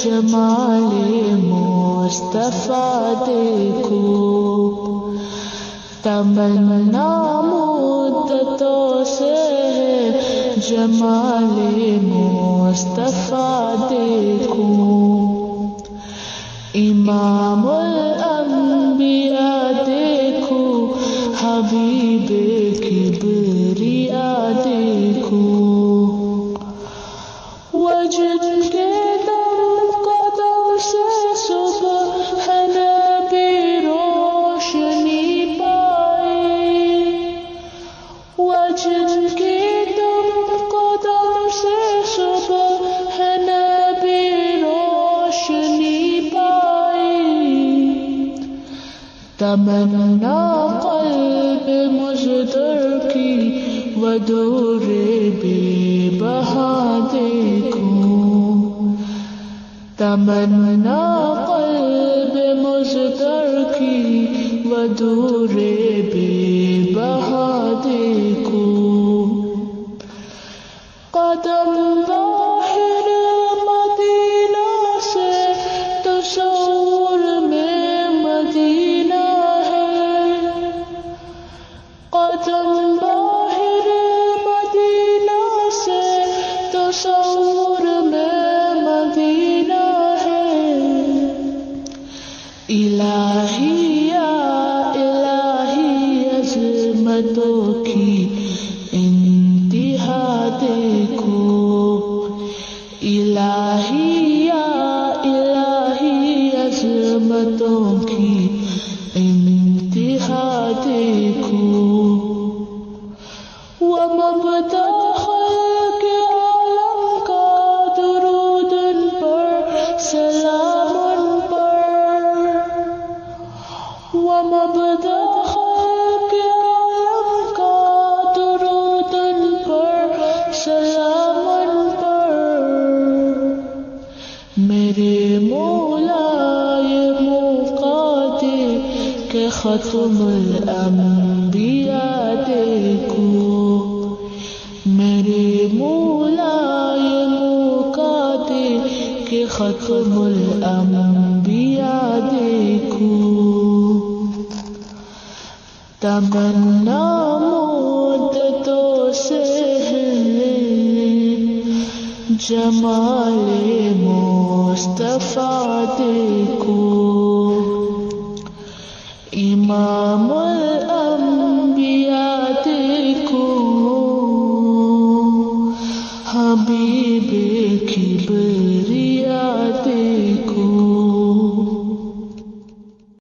جمال مصطفیٰ دیکھو، تمنا مدتوں سے ہے جمال مصطفیٰ دیکھو، امام الانبیاء دیکھو، حبیب کبریا دیکھو، وجن کے دم قدم سے صبح نبی روشنی پائی، وجن کے دم قدم سے صبح نبی روشنی پائی، تمنا قلب مزدر کی ودور بے بہا دیکھو، تمنا قلب مزدر کی ودور بے بہا دیکھو، قدم باہر مدینہ سے تصور میں مدینہ ہے، قدم باہر مدینہ سے تصور میں مدینہ ہے، الہی یا الہی عظمتوں کی انتہا دیکھو، الہی یا الہی عظمتوں کی انتہا دیکھو، ومبدأ خلق عالم کا درود ان پر سلام ان پر، ومبدأ خلق عالم کا درود ان پر سلام ان پر، میرے مولا یہ موقع دے کہ ختم الانبیاء دیکھو، میرے مولا یہ موقع دے کہ ختم الانبیاء دیکھو، تمنا مدتوں سے ہے جمال مصطفیٰ دیکھو، امام الانبیاء دیکھو، حبیب کبریا